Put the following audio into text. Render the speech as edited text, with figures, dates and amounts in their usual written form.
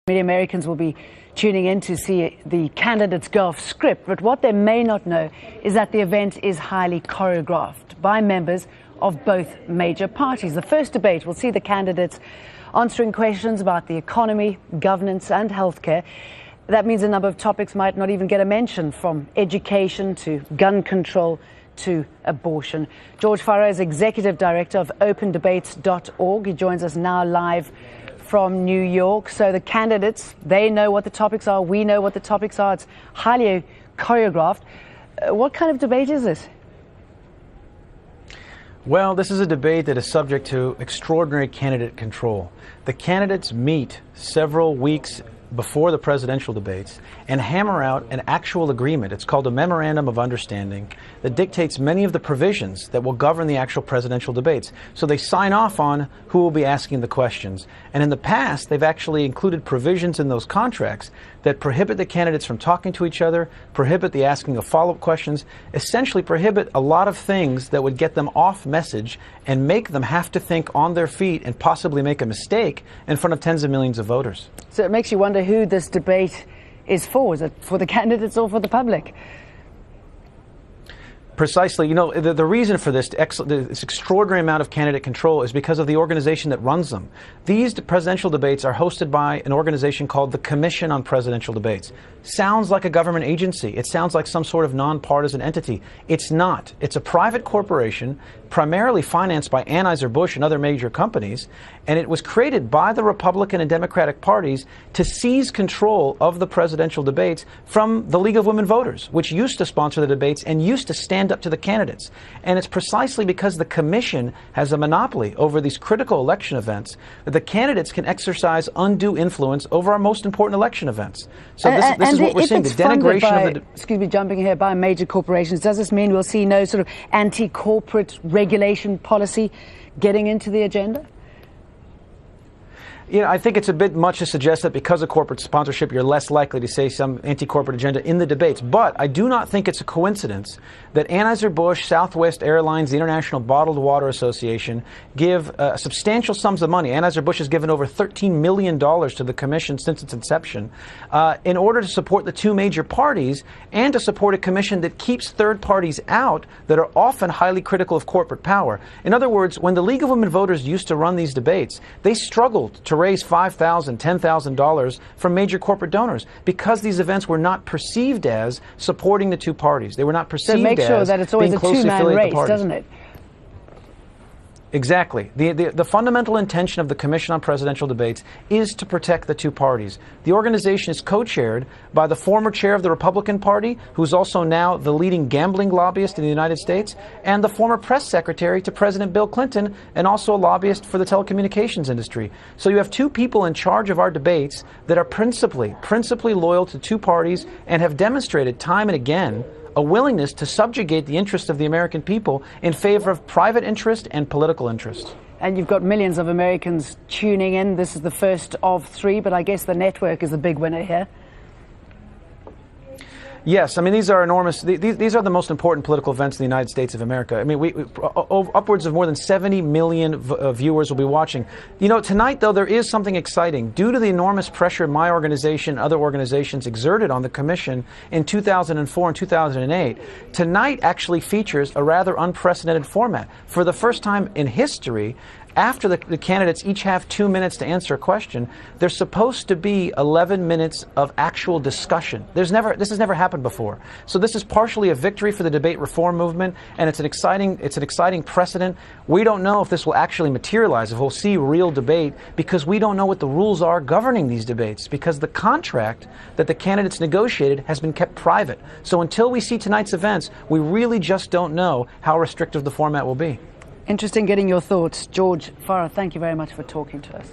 Many Americans will be tuning in to see the candidates go off script, but what they may not know is that the event is highly choreographed by members of both major parties. The first debate will see the candidates answering questions about the economy, governance and healthcare. That means a number of topics might not even get a mention, from education to gun control to abortion. George Farrar is Executive Director of opendebates.org. He joins us now live from New York. So the candidates, they know what the topics are. We know what the topics are. It's highly choreographed. What kind of debate is this? Well, this is a debate that is subject to extraordinary candidate control. The candidates meet several weeks before the presidential debates and hammer out an actual agreement. It's called a Memorandum of Understanding that dictates many of the provisions that will govern the actual presidential debates. So they sign off on who will be asking the questions. And in the past, they've actually included provisions in those contracts that prohibit the candidates from talking to each other, prohibit the asking of follow-up questions, essentially prohibit a lot of things that would get them off message and make them have to think on their feet and possibly make a mistake in front of tens of millions of voters. So it makes you wonder who this debate is for. Is it for the candidates or for the public? Precisely. You know, the reason for this extraordinary amount of candidate control is because of the organization that runs them. These presidential debates are hosted by an organization called the Commission on Presidential Debates. Sounds like a government agency. It sounds like some sort of nonpartisan entity. It's not. It's a private corporation, primarily financed by Anheuser-Busch and other major companies, and it was created by the Republican and Democratic parties to seize control of the presidential debates from the League of Women Voters, which used to sponsor the debates and used to stand up to the candidates. And it's precisely because the commission has a monopoly over these critical election events that the candidates can exercise undue influence over our most important election events. So this is what we're seeing, the denigration of the... Excuse me, jumping here, by major corporations. Does this mean we'll see no sort of anti-corporate regulation policy getting into the agenda? You know, I think it's a bit much to suggest that because of corporate sponsorship, you're less likely to say some anti-corporate agenda in the debates. But I do not think it's a coincidence that Anheuser-Busch, Southwest Airlines, the International Bottled Water Association give substantial sums of money. Anheuser-Busch has given over $13 million to the commission since its inception in order to support the two major parties and to support a commission that keeps third parties out that are often highly critical of corporate power. In other words, when the League of Women Voters used to run these debates, they struggled to raise $5,000, $10,000 from major corporate donors because these events were not perceived as supporting the two parties. They were not perceived as being closely affiliated with the parties. So make sure that it's always a two-man race, doesn't it? Exactly. The fundamental intention of the Commission on Presidential Debates is to protect the two parties. The organization is co-chaired by the former chair of the Republican Party, who's also now the leading gambling lobbyist in the United States, and the former press secretary to President Bill Clinton, and also a lobbyist for the telecommunications industry. So you have two people in charge of our debates that are principally loyal to two parties and have demonstrated time and again a willingness to subjugate the interests of the American people in favor of private interest and political interest. And you've got millions of Americans tuning in. This is the first of three, but I guess the network is the big winner here. Yes, I mean, these are enormous. These are the most important political events in the United States of America. I mean, upwards of more than 70 million viewers will be watching. You know, tonight, though, there is something exciting. Due to the enormous pressure my organization and other organizations exerted on the Commission in 2004 and 2008, tonight actually features a rather unprecedented format. For the first time in history, after the candidates each have 2 minutes to answer a question, there's supposed to be 11 minutes of actual discussion. This has never happened before. So this is partially a victory for the debate reform movement, and it's an exciting precedent. We don't know if this will actually materialize, if we'll see real debate, because we don't know what the rules are governing these debates, because the contract that the candidates negotiated has been kept private. So until we see tonight's events, we really just don't know how restrictive the format will be. Interesting getting your thoughts. George Farrar, thank you very much for talking to us.